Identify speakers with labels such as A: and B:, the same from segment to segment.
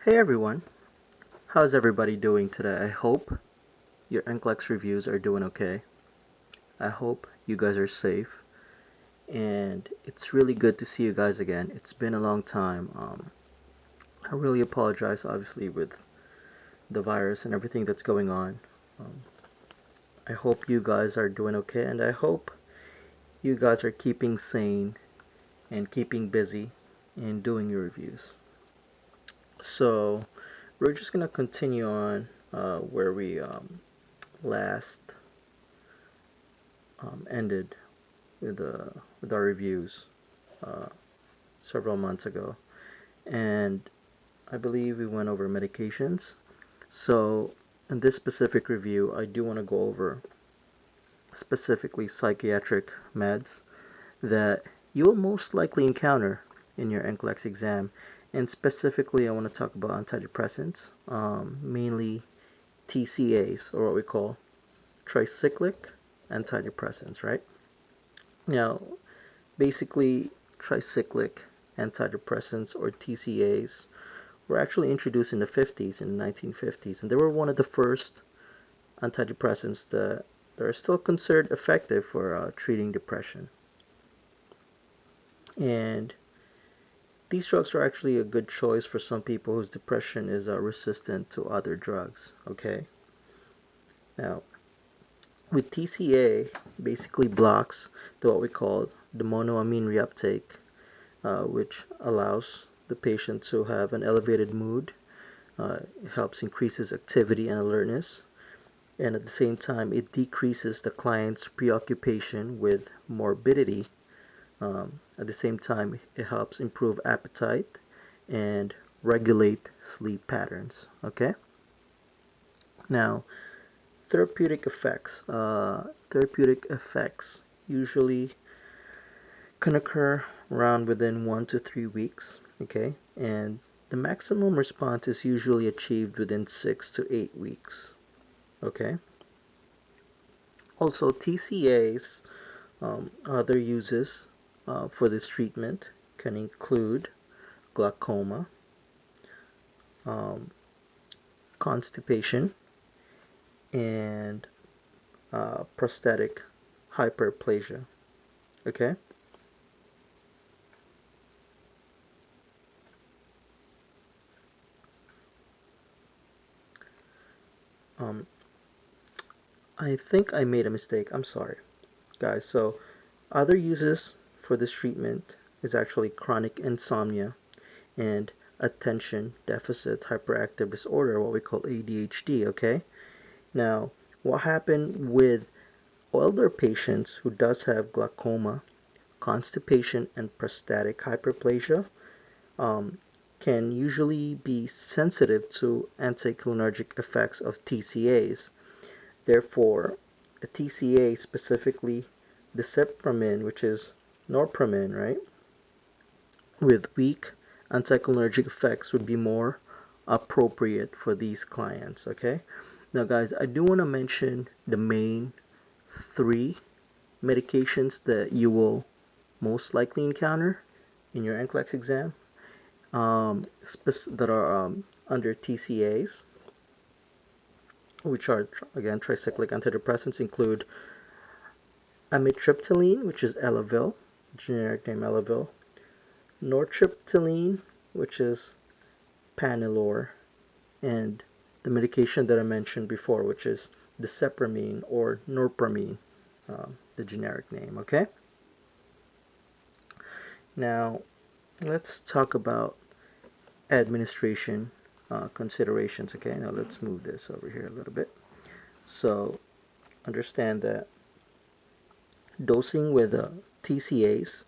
A: Hey everyone, how's everybody doing today? I hope your NCLEX reviews are doing okay. I hope you guys are safe, and it's really good to see you guys again. It's been a long time. I really apologize, obviously, with the virus and everything that's going on. Um, I hope you guys are doing okay, and I hope you guys are keeping sane and keeping busy and doing your reviews. So, we're just gonna continue on where we last ended with our reviews uh, several months ago, and I believe we went over medications. So in this specific review, I do want to go over specifically psychiatric meds that you'll most likely encounter in your NCLEX exam, and specifically I want to talk about antidepressants, mainly TCAs, or what we call tricyclic antidepressants, right? Now, basically, tricyclic antidepressants, or TCAs, were actually introduced in the 50s, in the 1950s, and they were one of the first antidepressants that are still considered effective for treating depression. And these drugs are actually a good choice for some people whose depression is resistant to other drugs. Okay, now with TCA, basically blocks what we call the monoamine reuptake, which allows the patient to have an elevated mood. It helps increases activity and alertness, and at the same time, it decreases the client's preoccupation with morbidity. At the same time, it helps improve appetite and regulate sleep patterns. Okay. Now, therapeutic effects usually can occur around within 1 to 3 weeks. Okay, and the maximum response is usually achieved within 6 to 8 weeks. Okay. Also, TCAs, other uses for this treatment can include glaucoma, um, constipation, and prostatic hyperplasia. Okay. Um, I think I made a mistake. I'm sorry, guys. So, other uses for this treatment is actually chronic insomnia and attention deficit hyperactive disorder, what we call ADHD. Okay. Now, what happened with older patients who does have glaucoma, constipation, and prostatic hyperplasia um, can usually be sensitive to anticholinergic effects of TCAs. Therefore, a TCA, specifically desipramine, which is norpramine, right, with weak anticholinergic effects would be more appropriate for these clients. Okay. Now, guys, I do want to mention the main three medications that you will most likely encounter in your NCLEX exam, that are under TCAs, which are again tricyclic antidepressants, include amitriptyline, which is Elavil, generic name Elavil, nortriptyline, which is Panilor, and the medication that I mentioned before, which is desipramine or norpramine, the generic name. Okay. Now let's talk about administration considerations. Okay, now let's move this over here a little bit. So understand that dosing with TCAs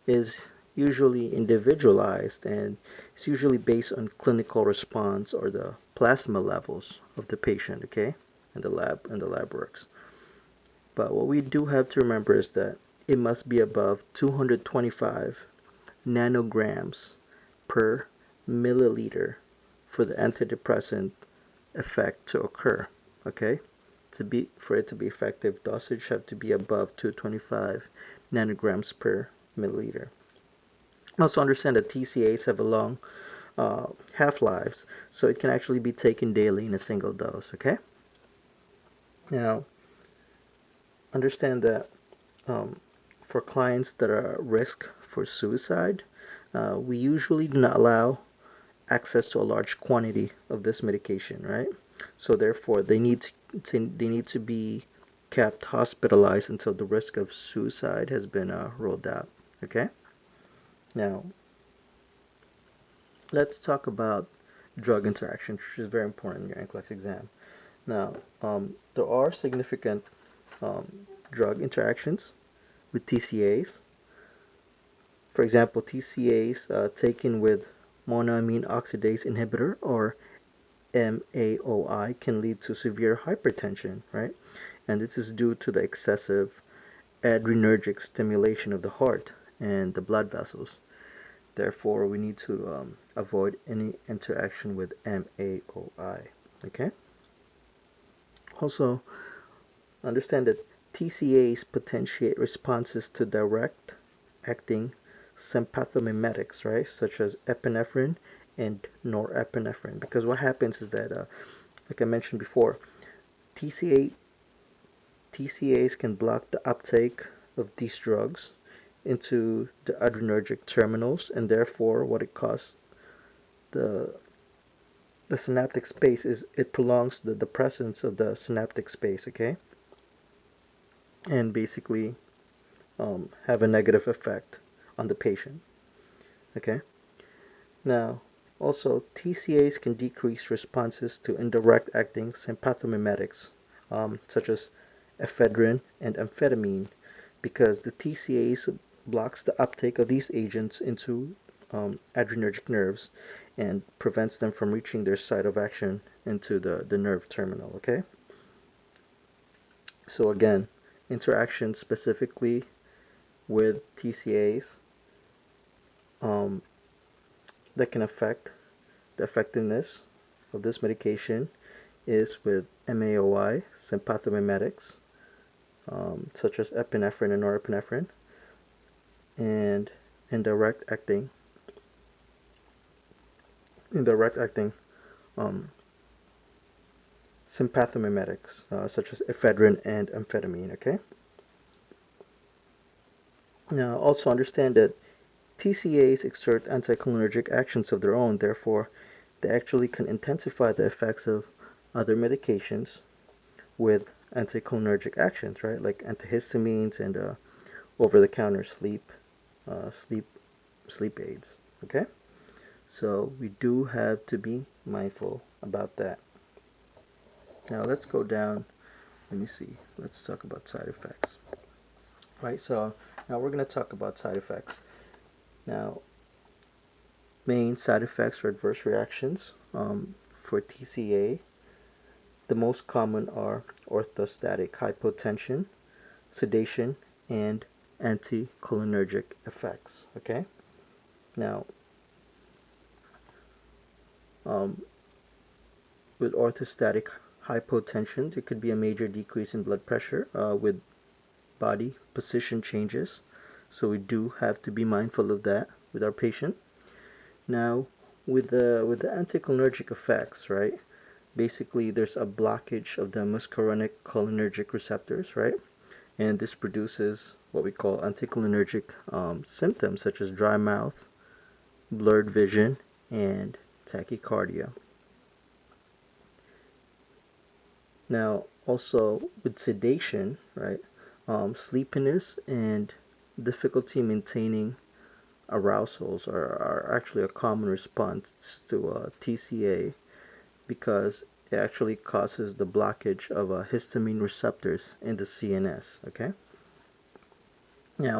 A: is usually individualized, and it's usually based on clinical response or the plasma levels of the patient. Okay, and the lab works. But what we do have to remember is that it must be above 225 nanograms per milliliter for the antidepressant effect to occur. Okay, for it to be effective, dosage have to be above 225 nanograms per milliliter. Also understand that TCAs have a long half-lives, so it can actually be taken daily in a single dose. Okay. Now, understand that for clients that are at risk for suicide, we usually do not allow access to a large quantity of this medication, right? So therefore, they need to be kept hospitalized until the risk of suicide has been ruled out. Okay. Now, let's talk about drug interaction, which is very important in your NCLEX exam. Now, there are significant drug interactions with TCAs. For example, TCAs taken with monoamine oxidase inhibitor, or MAOI, can lead to severe hypertension, right? And this is due to the excessive adrenergic stimulation of the heart and the blood vessels. Therefore, we need to avoid any interaction with MAOI. Okay? Also, understand that TCAs potentiate responses to direct acting sympathomimetics, right, such as epinephrine and norepinephrine. Because what happens is that, like I mentioned before, TCAs can block the uptake of these drugs into the adrenergic terminals, and therefore what it causes the synaptic space is it prolongs the presence of the synaptic space, okay, and basically have a negative effect on the patient. Okay. Now, also TCAs can decrease responses to indirect acting sympathomimetics, such as ephedrine and amphetamine, because the TCAs blocks the uptake of these agents into adrenergic nerves and prevents them from reaching their site of action into the nerve terminal. Okay. So again, interaction specifically with TCAs um, that can affect the effectiveness of this medication is with MAOI, sympathomimetics, such as epinephrine and norepinephrine, and indirect acting um, sympathomimetics, such as ephedrine and amphetamine. Okay. Now, also understand that TCAs exert anticholinergic actions of their own, therefore, they actually can intensify the effects of other medications with anticholinergic actions, right? Like antihistamines and over-the-counter uh, sleep, sleep aids. Okay, so we do have to be mindful about that. Now let's go down. Let me see. Let's talk about side effects. Right. So now we're going to talk about side effects. Now, main side effects or adverse reactions for TCA. The most common are orthostatic hypotension, sedation, and anticholinergic effects. Okay. Now, um, with orthostatic hypotension, there could be a major decrease in blood pressure with body position changes. So we do have to be mindful of that with our patient. Now, with the anticholinergic effects, right? Basically, there's a blockage of the muscarinic cholinergic receptors, right? And this produces what we call anticholinergic symptoms such as dry mouth, blurred vision, and tachycardia. Now, also with sedation, right? Sleepiness and difficulty maintaining arousals are actually a common response to TCA, because it actually causes the blockage of histamine receptors in the CNS. Okay. Now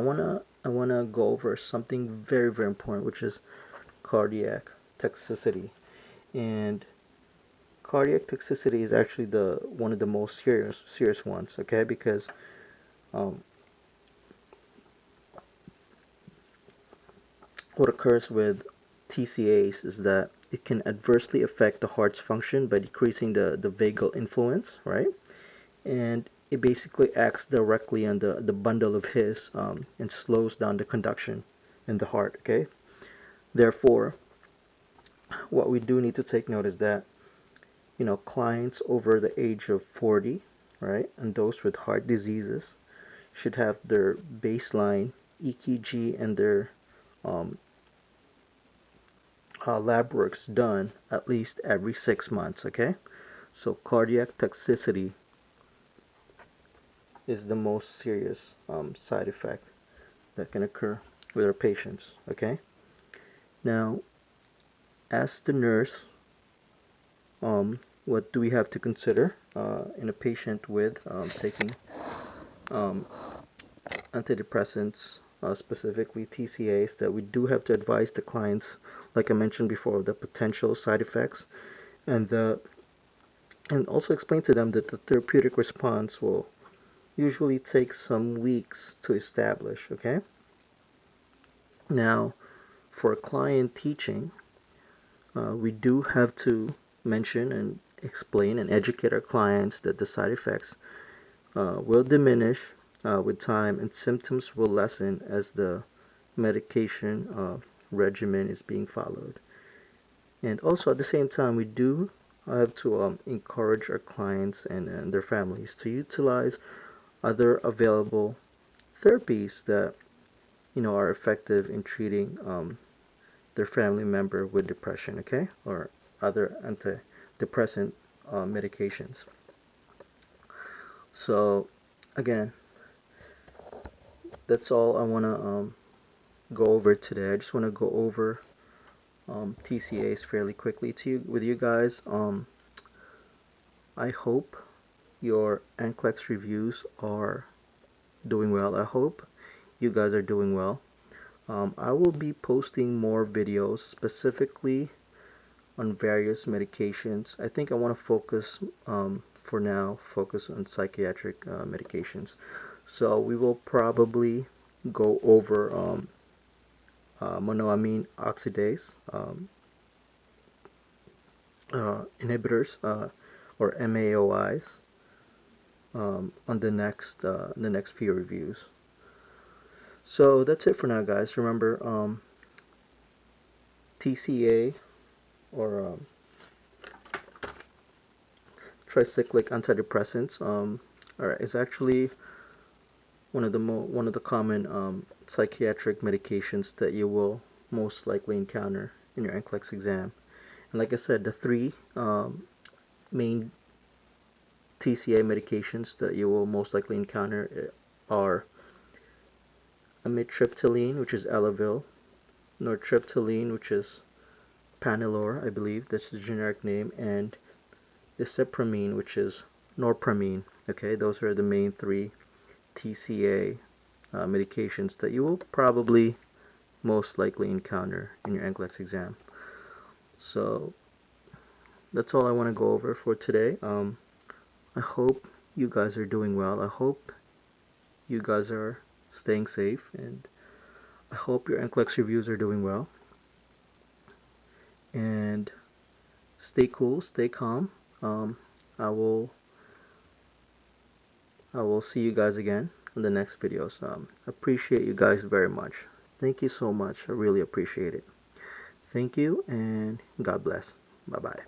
A: I wanna go over something very very important, which is cardiac toxicity. And cardiac toxicity is actually the one of the most serious ones. Okay, because um, what occurs with TCAs is that it can adversely affect the heart's function by decreasing the vagal influence, right? And it basically acts directly on the bundle of His and slows down the conduction in the heart, okay? Therefore, what we do need to take note is that, clients over the age of 40, right, and those with heart diseases should have their baseline EKG and their um, lab works done at least every 6 months, okay? So cardiac toxicity is the most serious side effect that can occur with our patients, okay? Now, as the nurse, what do we have to consider in a patient with taking um, antidepressants, specifically TCAs, that we do have to advise the clients, like I mentioned before, of the potential side effects, and also explain to them that the therapeutic response will usually take some weeks to establish, okay? Now, for client teaching, we do have to mention and explain and educate our clients that the side effects will diminish with time and symptoms will lessen as the medication regimen is being followed. And also at the same time, we do have to encourage our clients and their families to utilize other available therapies that are effective in treating their family member with depression, okay, or other antidepressant medications. So again, that's all I want to go over today. I just want to go over TCAs fairly quickly with you guys. I hope your NCLEX reviews are doing well. I hope you guys are doing well. I will be posting more videos specifically on various medications. I think I want to focus, for now, on psychiatric medications. So we will probably go over monoamine oxidase inhibitors, or MAOIs, on the next few reviews. So that's it for now, guys. Remember, TCA, or tricyclic antidepressants, is actually one of the common psychiatric medications that you will most likely encounter in your NCLEX exam. And like I said, the three main TCA medications that you will most likely encounter are amitriptyline, which is Elavil, nortriptyline, which is Panilor, I believe that's the generic name, and isipramine, which is norpramine. Okay, those are the main three TCA medications that you will probably most likely encounter in your NCLEX exam. So that's all I want to go over for today. I hope you guys are doing well. I hope you guys are staying safe, and I hope your NCLEX reviews are doing well. And stay cool, stay calm. I will see you guys again in the next videos. Appreciate you guys very much. Thank you so much. I really appreciate it. Thank you, and God bless. Bye bye.